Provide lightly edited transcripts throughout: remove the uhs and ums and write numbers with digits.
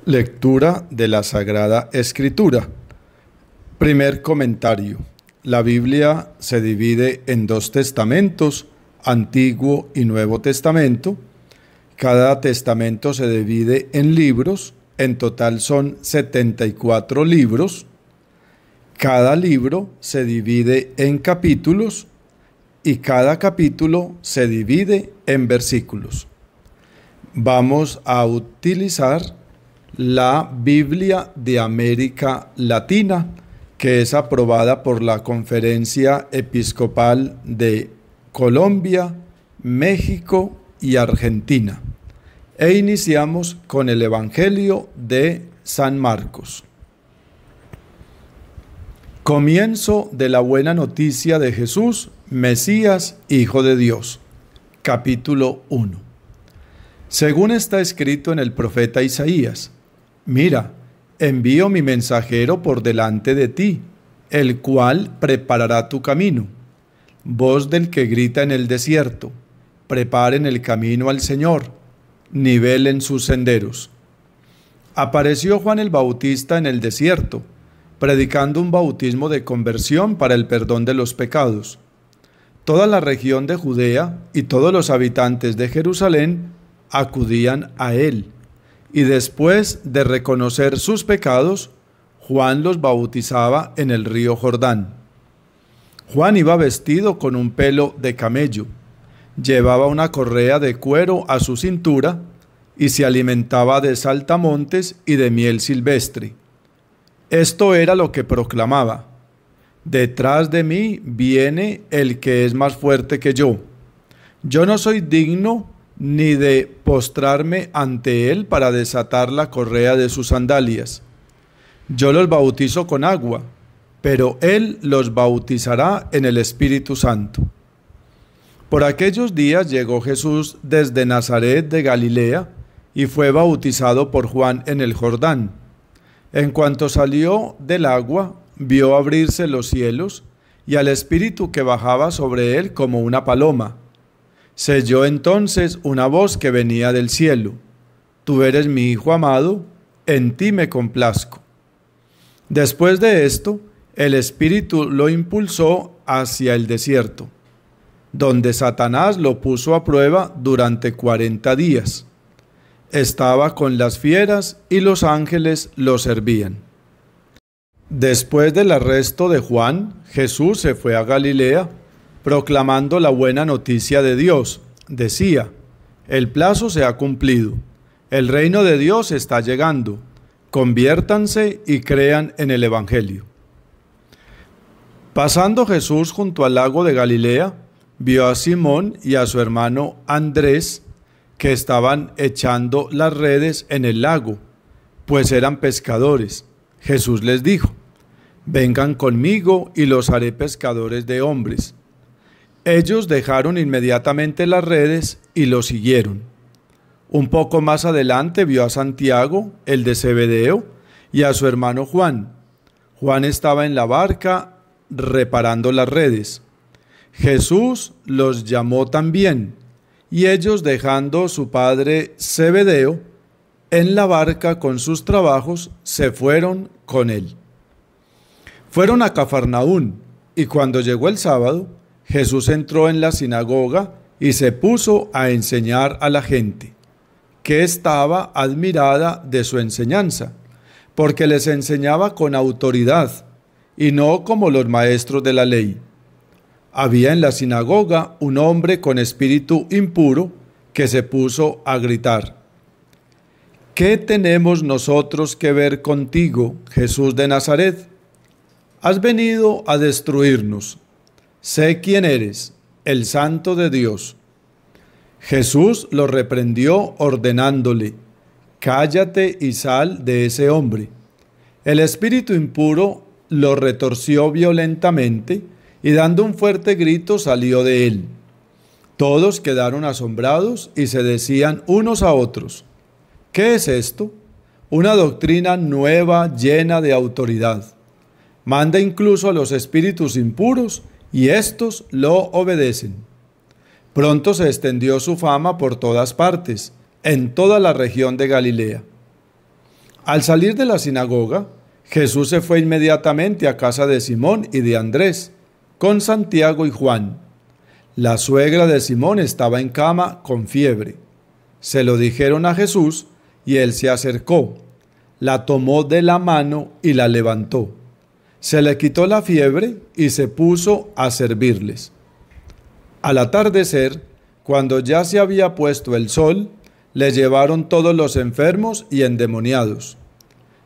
Lectura de la Sagrada Escritura. Primer comentario. La Biblia se divide en dos testamentos, Antiguo y Nuevo Testamento. Cada testamento se divide en libros, en total son 74 libros. Cada libro se divide en capítulos y cada capítulo se divide en versículos. Vamos a utilizar la Biblia de América Latina, que es aprobada por la Conferencia Episcopal de Colombia, México y Argentina. E iniciamos con el Evangelio de San Marcos. Comienzo de la buena noticia de Jesús, Mesías, Hijo de Dios. Capítulo 1. Según está escrito en el profeta Isaías: Mira, envío mi mensajero por delante de ti, el cual preparará tu camino. Voz del que grita en el desierto: preparen el camino al Señor, nivelen sus senderos. Apareció Juan el Bautista en el desierto, predicando un bautismo de conversión para el perdón de los pecados. Toda la región de Judea y todos los habitantes de Jerusalén acudían a él. Y después de reconocer sus pecados, Juan los bautizaba en el río Jordán. Juan iba vestido con un pelo de camello, llevaba una correa de cuero a su cintura y se alimentaba de saltamontes y de miel silvestre. Esto era lo que proclamaba: detrás de mí viene el que es más fuerte que yo. Yo no soy digno ni de postrarme ante él para desatar la correa de sus sandalias. Yo los bautizo con agua, pero él los bautizará en el Espíritu Santo. Por aquellos días llegó Jesús desde Nazaret de Galilea y fue bautizado por Juan en el Jordán. En cuanto salió del agua, vio abrirse los cielos y al Espíritu que bajaba sobre él como una paloma. Se oyó entonces una voz que venía del cielo: Tú eres mi Hijo amado, en ti me complazco. Después de esto, el Espíritu lo impulsó hacia el desierto, donde Satanás lo puso a prueba durante 40 días. Estaba con las fieras y los ángeles lo servían. Después del arresto de Juan, Jesús se fue a Galilea, proclamando la buena noticia de Dios. Decía: el plazo se ha cumplido, el reino de Dios está llegando, conviértanse y crean en el Evangelio. Pasando Jesús junto al lago de Galilea, vio a Simón y a su hermano Andrés, que estaban echando las redes en el lago, pues eran pescadores. Jesús les dijo: vengan conmigo y los haré pescadores de hombres. Ellos dejaron inmediatamente las redes y lo siguieron. Un poco más adelante vio a Santiago, el de Zebedeo, y a su hermano Juan. Juan estaba en la barca reparando las redes. Jesús los llamó también, y ellos, dejando su padre Zebedeo en la barca con sus trabajos, se fueron con él. Fueron a Cafarnaún, y cuando llegó el sábado, Jesús entró en la sinagoga y se puso a enseñar a la gente, que estaba admirada de su enseñanza, porque les enseñaba con autoridad y no como los maestros de la ley. Había en la sinagoga un hombre con espíritu impuro que se puso a gritar: ¿qué tenemos nosotros que ver contigo, Jesús de Nazaret? Has venido a destruirnos. Sé quién eres, el Santo de Dios. Jesús lo reprendió ordenándole: cállate y sal de ese hombre. El espíritu impuro lo retorció violentamente y dando un fuerte grito salió de él. Todos quedaron asombrados y se decían unos a otros: ¿qué es esto? Una doctrina nueva llena de autoridad. Manda incluso a los espíritus impuros y éstos lo obedecen. Pronto se extendió su fama por todas partes, en toda la región de Galilea. Al salir de la sinagoga, Jesús se fue inmediatamente a casa de Simón y de Andrés, con Santiago y Juan. La suegra de Simón estaba en cama con fiebre. Se lo dijeron a Jesús y él se acercó, la tomó de la mano y la levantó. Se le quitó la fiebre y se puso a servirles. Al atardecer, cuando ya se había puesto el sol, le llevaron todos los enfermos y endemoniados.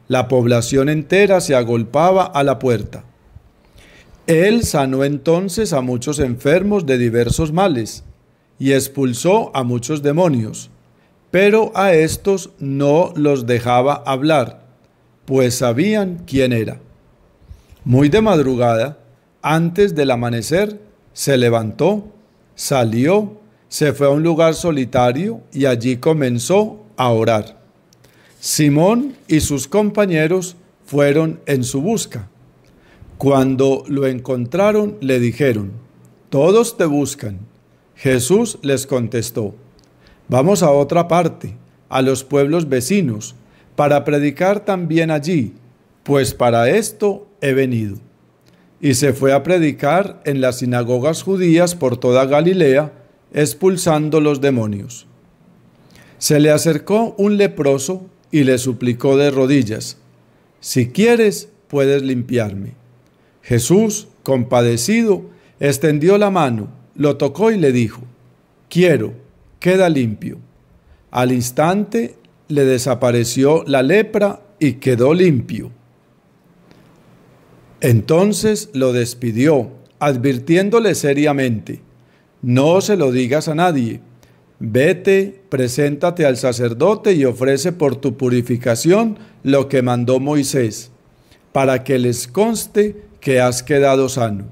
La población entera se agolpaba a la puerta. Él sanó entonces a muchos enfermos de diversos males y expulsó a muchos demonios, pero a estos no los dejaba hablar, pues sabían quién era. Muy de madrugada, antes del amanecer, se levantó, salió, se fue a un lugar solitario y allí comenzó a orar. Simón y sus compañeros fueron en su busca. Cuando lo encontraron, le dijeron: «Todos te buscan». Jesús les contestó: «Vamos a otra parte, a los pueblos vecinos, para predicar también allí, pues para esto he venido». Y se fue a predicar en las sinagogas judías por toda Galilea, expulsando los demonios. Se le acercó un leproso y le suplicó de rodillas: «Si quieres, puedes limpiarme». Jesús, compadecido, extendió la mano, lo tocó y le dijo: «Quiero, queda limpio». Al instante le desapareció la lepra y quedó limpio. Entonces lo despidió, advirtiéndole seriamente: «No se lo digas a nadie. Vete, preséntate al sacerdote y ofrece por tu purificación lo que mandó Moisés, para que les conste que has quedado sano».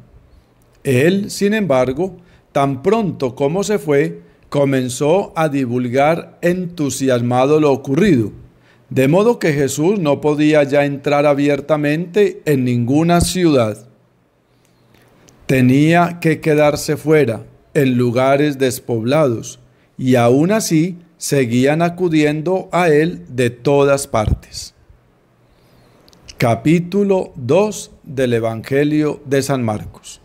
Él, sin embargo, tan pronto como se fue, comenzó a divulgar entusiasmado lo ocurrido, de modo que Jesús no podía ya entrar abiertamente en ninguna ciudad. Tenía que quedarse fuera, en lugares despoblados, y aún así seguían acudiendo a él de todas partes. Capítulo 2 del Evangelio de San Marcos.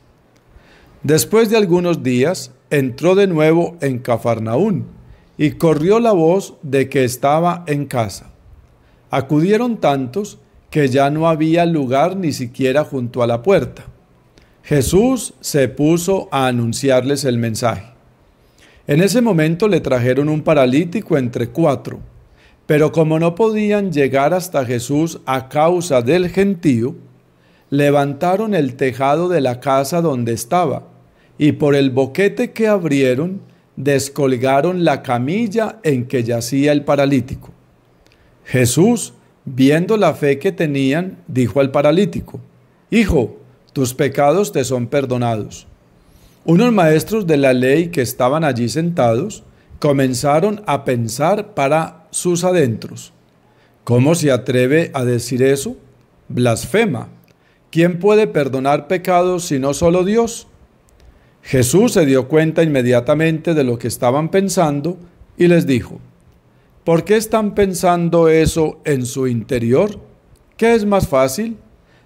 Después de algunos días, entró de nuevo en Cafarnaún, y corrió la voz de que estaba en casa. Acudieron tantos que ya no había lugar ni siquiera junto a la puerta. Jesús se puso a anunciarles el mensaje. En ese momento le trajeron un paralítico entre 4, pero como no podían llegar hasta Jesús a causa del gentío, levantaron el tejado de la casa donde estaba, y por el boquete que abrieron, descolgaron la camilla en que yacía el paralítico. Jesús, viendo la fe que tenían, dijo al paralítico: «Hijo, tus pecados te son perdonados». Unos maestros de la ley que estaban allí sentados comenzaron a pensar para sus adentros: «¿Cómo se atreve a decir eso? Blasfema. ¿Quién puede perdonar pecados sino solo Dios?». Jesús se dio cuenta inmediatamente de lo que estaban pensando y les dijo: «¿Por qué están pensando eso en su interior? ¿Qué es más fácil?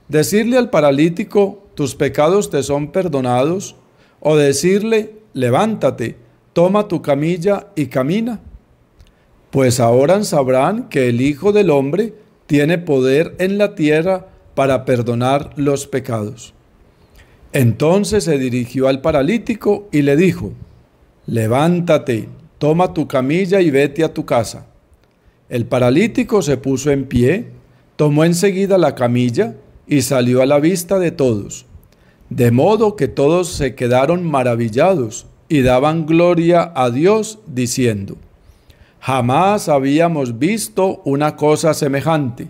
¿Decirle al paralítico: tus pecados te son perdonados? ¿O decirle: levántate, toma tu camilla y camina? Pues ahora sabrán que el Hijo del Hombre tiene poder en la tierra para perdonar los pecados». Entonces se dirigió al paralítico y le dijo: «Levántate, toma tu camilla y vete a tu casa». El paralítico se puso en pie, tomó enseguida la camilla y salió a la vista de todos, de modo que todos se quedaron maravillados y daban gloria a Dios, diciendo: «Jamás habíamos visto una cosa semejante».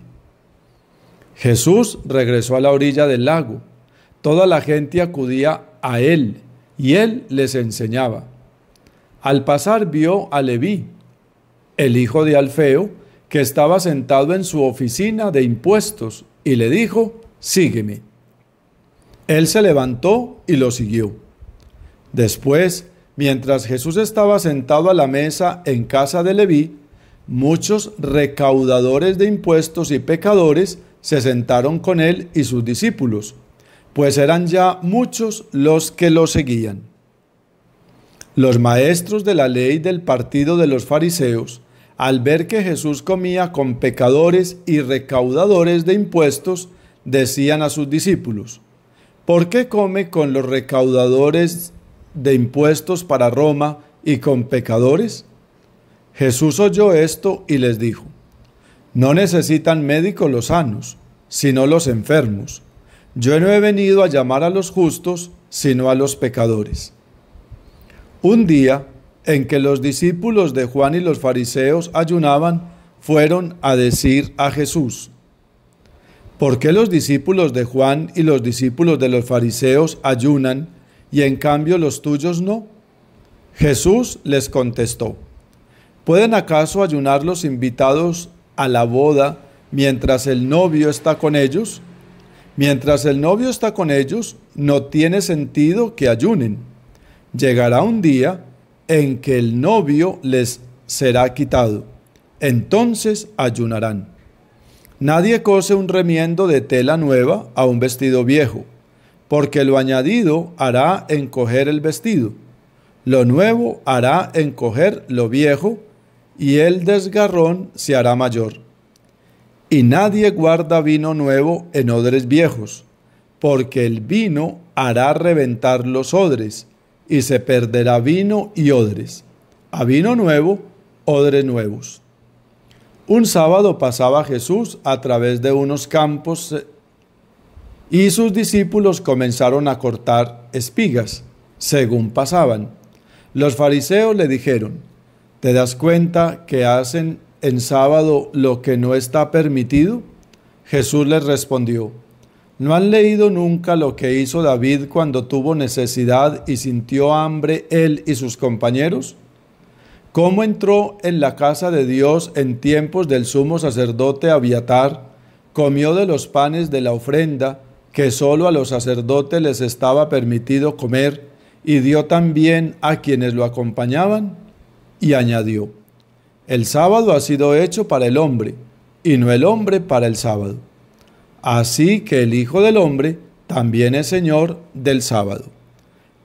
Jesús regresó a la orilla del lago. Toda la gente acudía a él y él les enseñaba. Al pasar vio a Leví, el hijo de Alfeo, que estaba sentado en su oficina de impuestos, y le dijo: «Sígueme». Él se levantó y lo siguió. Después, mientras Jesús estaba sentado a la mesa en casa de Leví, muchos recaudadores de impuestos y pecadores se sentaron con él y sus discípulos, pues eran ya muchos los que lo seguían. Los maestros de la ley del partido de los fariseos, al ver que Jesús comía con pecadores y recaudadores de impuestos, decían a sus discípulos: ¿por qué come con los recaudadores de impuestos para Roma y con pecadores? Jesús oyó esto y les dijo: no necesitan médicos los sanos, sino los enfermos. Yo no he venido a llamar a los justos, sino a los pecadores. Un día, en que los discípulos de Juan y los fariseos ayunaban, fueron a decir a Jesús: ¿por qué los discípulos de Juan y los discípulos de los fariseos ayunan, y en cambio los tuyos no? Jesús les contestó: ¿pueden acaso ayunar los invitados a la boda mientras el novio está con ellos? Mientras el novio está con ellos, no tiene sentido que ayunen. Llegará un día en que el novio les será quitado. Entonces ayunarán. Nadie cose un remiendo de tela nueva a un vestido viejo, porque lo añadido hará encoger el vestido. Lo nuevo hará encoger lo viejo, y el desgarrón se hará mayor. Y nadie guarda vino nuevo en odres viejos, porque el vino hará reventar los odres, y se perderá vino y odres. A vino nuevo, odres nuevos. Un sábado pasaba Jesús a través de unos campos y sus discípulos comenzaron a cortar espigas, según pasaban. Los fariseos le dijeron: ¿te das cuenta que hacen en sábado lo que no está permitido? Jesús les respondió: ¿no han leído nunca lo que hizo David cuando tuvo necesidad y sintió hambre él y sus compañeros? ¿Cómo entró en la casa de Dios en tiempos del sumo sacerdote Abiatar, comió de los panes de la ofrenda que solo a los sacerdotes les estaba permitido comer, y dio también a quienes lo acompañaban? Y añadió: el sábado ha sido hecho para el hombre, y no el hombre para el sábado. Así que el Hijo del Hombre también es Señor del sábado.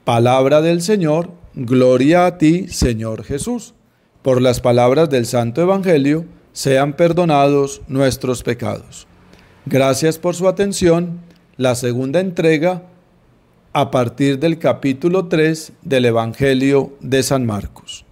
Palabra del Señor, gloria a ti, Señor Jesús. Por las palabras del Santo Evangelio, sean perdonados nuestros pecados. Gracias por su atención. La segunda entrega a partir del capítulo 3 del Evangelio de San Marcos.